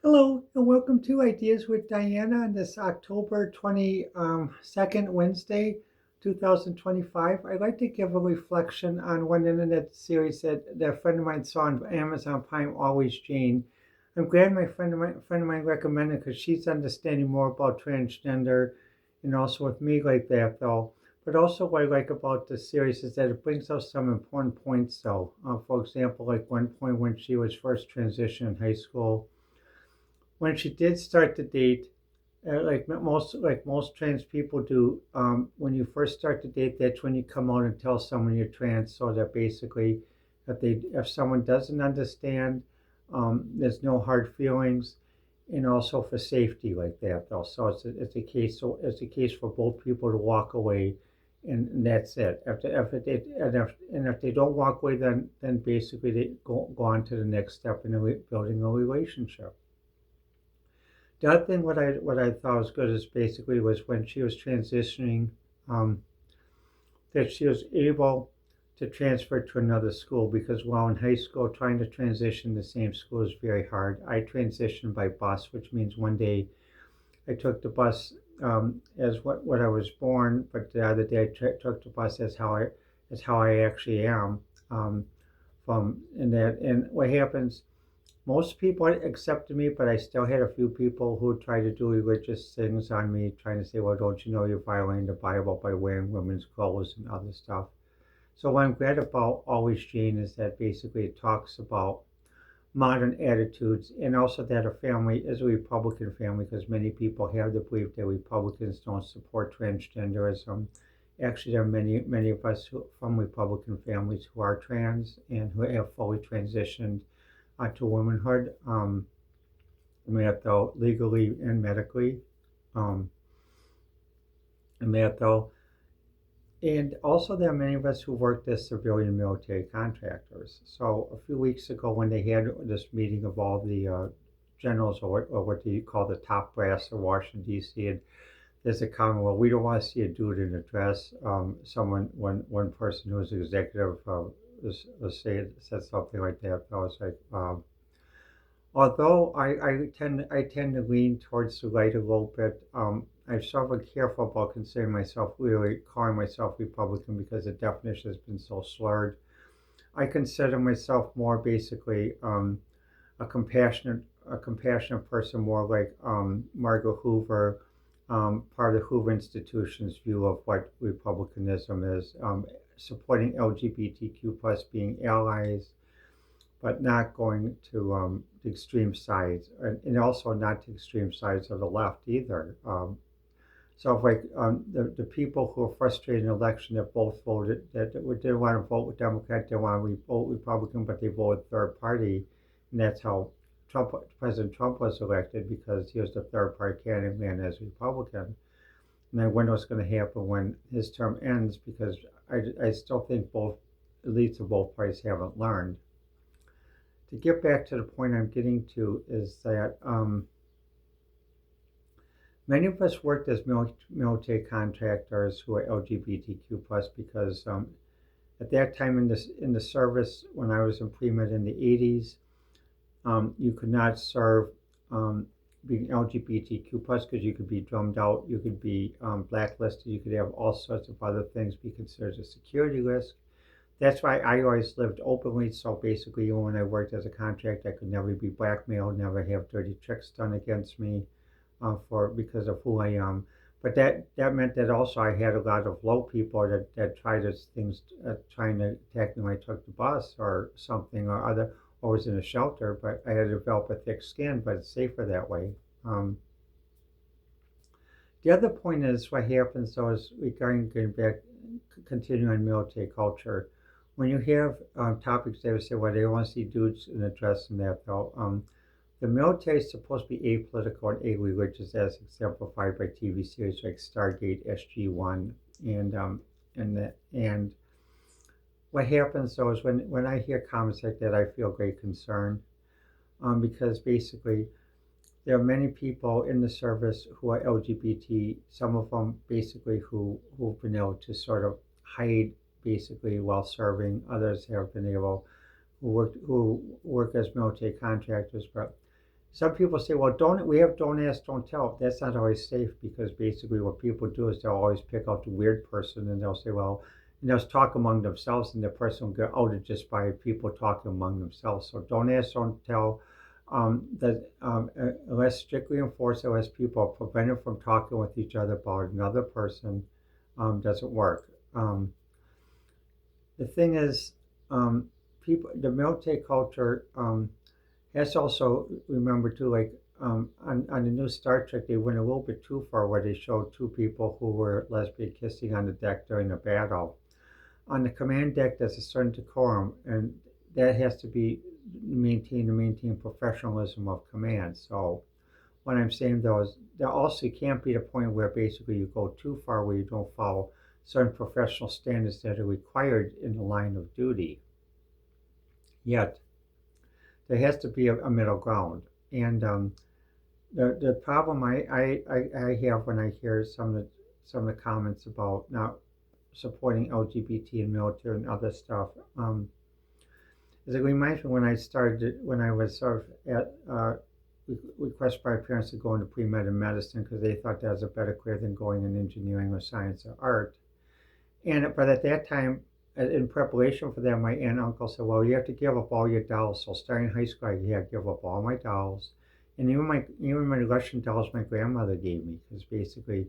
Hello and welcome to Ideas with Diana on this October 22nd, Wednesday, 2025. I'd like to give a reflection on one internet series that a friend of mine saw on Amazon Prime, Always Jane. I'm glad my friend of mine recommended because she's understanding more about transgender and also with me like that though. But also what I like about the series is that it brings out some important points though. For example, like one point when she was first transitioned in high school when she did start to date, like most trans people do, when you first start to date, that's when you come out and tell someone you're trans, so that basically, if someone doesn't understand, there's no hard feelings, and also for safety like that though. So it's a case for both people to walk away, and that's it. If they don't walk away, then basically they go on to the next step in building a relationship. The other thing what I thought was good is basically was when she was transitioning, um, that she was able to transfer to another school because while in high school trying to transition the same school is very hard. I transitioned by bus, which means one day I took the bus as what I was born, but the other day I took the bus as how I actually am. Um, from and that and what happens most people accepted me, but I still had a few people who tried to do religious things on me, trying to say, well, don't you know you're violating the Bible by wearing women's clothes and other stuff. So what I'm glad about Always Jane is that basically it talks about modern attitudes and also that a family is a Republican family because many people have the belief that Republicans don't support transgenderism. Actually, there are many of us from Republican families who are trans and who have fully transitioned to womanhood, legally and medically, um, though. And also, there are many of us who worked as civilian military contractors. So, a few weeks ago, when they had this meeting of all the generals, or what do you call the top brass of Washington, D.C., and there's a comment, well, we don't want to see a dude in a dress. One person who was executive said something like that. I was like, although I tend to lean towards the right a little bit, I'm sort of careful about considering myself really calling myself Republican because the definition has been so slurred. I consider myself more basically a compassionate a compassionate person, more like Margaret Hoover, part of the Hoover Institution's view of what republicanism is, supporting LGBTQ plus being allies but not going to the extreme sides, and also not the extreme sides of the left either. So, if like the people who are frustrated in the election that both voted that didn't want to vote with Democrat, didn't want to vote Republican, but they voted third party, and that's how President Trump was elected because he was the third party candidate ran as Republican. And I wonder what's going to happen when his term ends because I still think both elites of both parties haven't learned. To get back to the point I'm getting to is that many of us worked as military contractors who are LGBTQ plus because at that time in the service when I was in pre-med in the 80s, you could not serve being LGBTQ plus because you could be drummed out, you could be blacklisted, you could have all sorts of other things be considered a security risk. That's why I always lived openly. So basically, when I worked as a contractor, I could never be blackmailed, never have dirty tricks done against me for because of who I am. But that meant that also I had a lot of low people that tried those things, trying to attack me when I took the bus or something or other, or was in a shelter. But I had to develop a thick skin, but it's safer that way. Um, the other point is what happens though is regarding getting back, continuing on military culture when you have topics they would say, well, they don't want to see dudes in a dress and that, though. The military is supposed to be apolitical and areligious, as exemplified by TV series like Stargate, SG-1, and what happens though is when I hear comments like that, I feel great concern because basically there are many people in the service who are LGBT. Some of them basically who've been able to sort of hide basically while serving. Others have been able who work as military contractors, but some people say, well, don't ask, don't tell. That's not always safe because basically what people do is they'll always pick out the weird person and they'll say, well, and they'll talk among themselves and the person will get outed just by people talking among themselves. So don't ask, don't tell. Unless strictly enforced, unless people are prevented from talking with each other about another person, doesn't work. The thing is, the military culture has to also remember too, like on the new Star Trek, they went a little bit too far where they showed two people who were lesbian kissing on the deck during a battle. On the command deck, there's a certain decorum, and that has to be maintained to maintain professionalism of command. So what I'm saying though is there also can't be the point where basically you go too far where you don't follow certain professional standards that are required in the line of duty. Yet there has to be a middle ground. And the problem I have when I hear some of the comments about not supporting LGBT in military and other stuff is it reminds me when I was sort of at requested by parents to go into pre-med and medicine because they thought that was a better career than going in engineering or science or art. But at that time, in preparation for that, my aunt and uncle said, "Well, you have to give up all your dolls." So starting in high school, I had to give up all my dolls, and even my Russian dolls my grandmother gave me, because basically,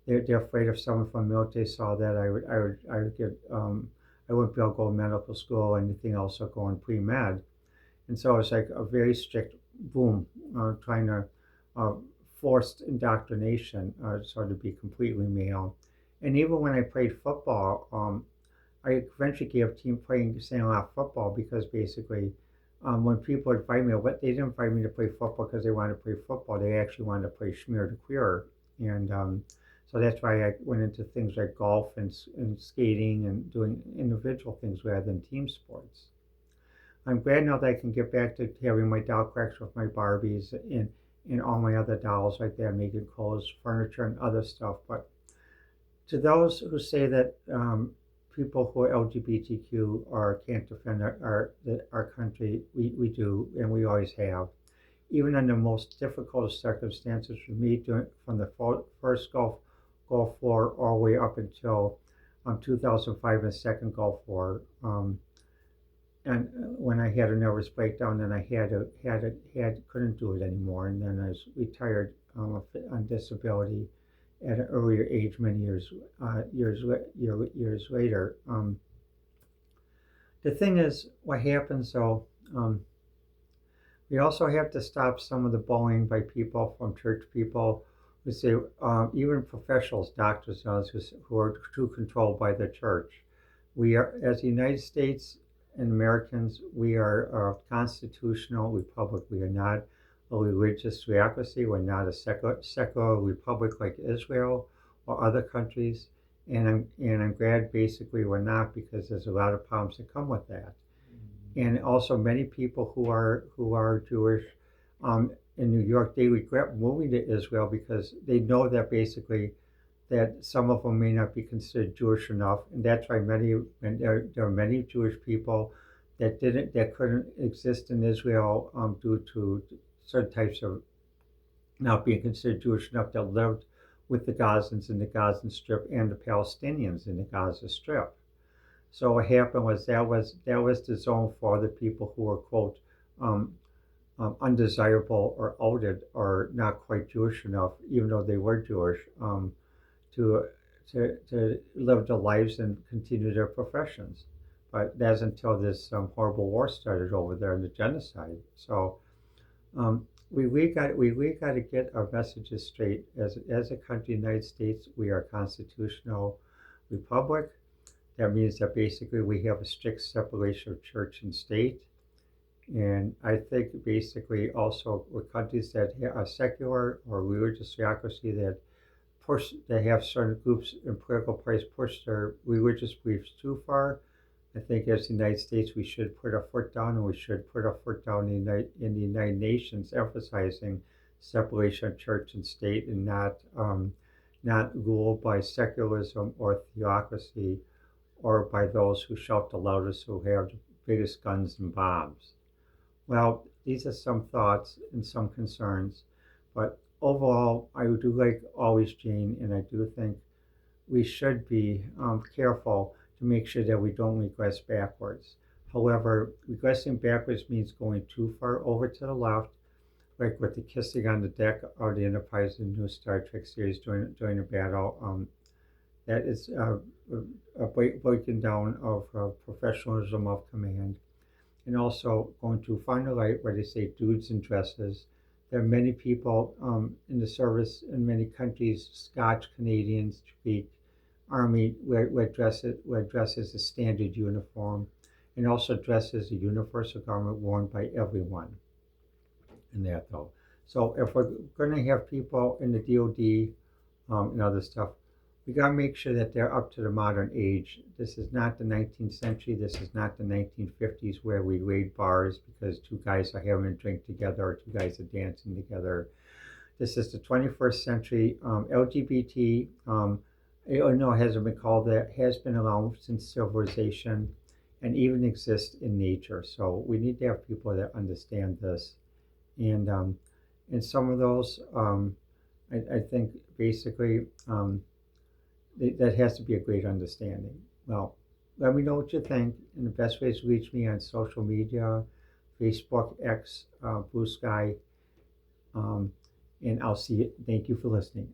they're afraid if someone from the military saw that, I would get I wouldn't be able to go to medical school or anything else or go in pre med, and so it was like a very strict boom, trying to uh, forced indoctrination, so to be completely male. And even when I played football, I eventually gave team playing saying a lot of football because basically when people invite me, they didn't invite me to play football because they wanted to play football. They actually wanted to play schmear to queer. And so that's why I went into things like golf and skating and doing individual things rather than team sports. I'm glad now that I can get back to having my doll collection with my Barbies and all my other dolls like that, making clothes, furniture, and other stuff. But to those who say that people who are LGBTQ or can't defend our country, we do, and we always have. Even in the most difficult of circumstances, for me, from the first Gulf War all the way up until 2005, the second Gulf War, and when I had a nervous breakdown, then I couldn't do it anymore, and then I was retired on disability at an earlier age, many years later. The thing is, what happens though, we also have to stop some of the bullying by people from church people who say, even professionals, doctors, and others who are too controlled by the church. We are, as the United States and Americans, we are a constitutional republic. We are not a religious theocracy. We're not a secular republic like Israel or other countries. And I'm glad basically we're not, because there's a lot of problems that come with that. And also many people who are Jewish in New York, they regret moving to Israel because they know that basically that some of them may not be considered Jewish enough, and that's why there are many Jewish people that couldn't exist in Israel due to certain types of not being considered Jewish enough, that lived with the Gazans in the Gaza Strip and the Palestinians in the Gaza Strip. So what happened was that was the zone for the people who were quote undesirable or outed or not quite Jewish enough, even though they were Jewish, to live their lives and continue their professions. But that's until this horrible war started over there and the genocide. So we really got to get our messages straight. As a country, United States, we are a constitutional republic. That means that basically we have a strict separation of church and state. And I think basically also with countries that are secular or religious theocracy that have certain groups in political parties push their religious beliefs too far, I think as the United States we should put our foot down, and we should put our foot down in the United Nations, emphasizing separation of church and state, and not ruled by secularism or theocracy, or by those who shout the loudest, who have the biggest guns and bombs. Well, these are some thoughts and some concerns. But overall, I do like always, Jane, and I do think we should be careful to make sure that we don't regress backwards. However, regressing backwards means going too far over to the left, like with the kissing on the deck of the Enterprise in the new Star Trek series during a battle. That is a breaking down of professionalism of command. And also going too far on the right, where they say dudes in dresses. There are many people in the service in many countries, Scotch, Canadians, Greek, Army, where dress is a standard uniform, and also dress is a universal garment worn by everyone in that though. So if we're going to have people in the DoD and other stuff, we got to make sure that they're up to the modern age. This is not the 19th century. This is not the 1950s where we raid bars because two guys are having a drink together or two guys are dancing together. This is the 21st century. LGBT, no, it hasn't been called that, has been around since civilization and even exists in nature. So we need to have people that understand this. And some of those, I think basically that has to be a great understanding. Well, let me know what you think. And the best way is to reach me on social media, Facebook, X, Blue Sky. And I'll see you. Thank you for listening.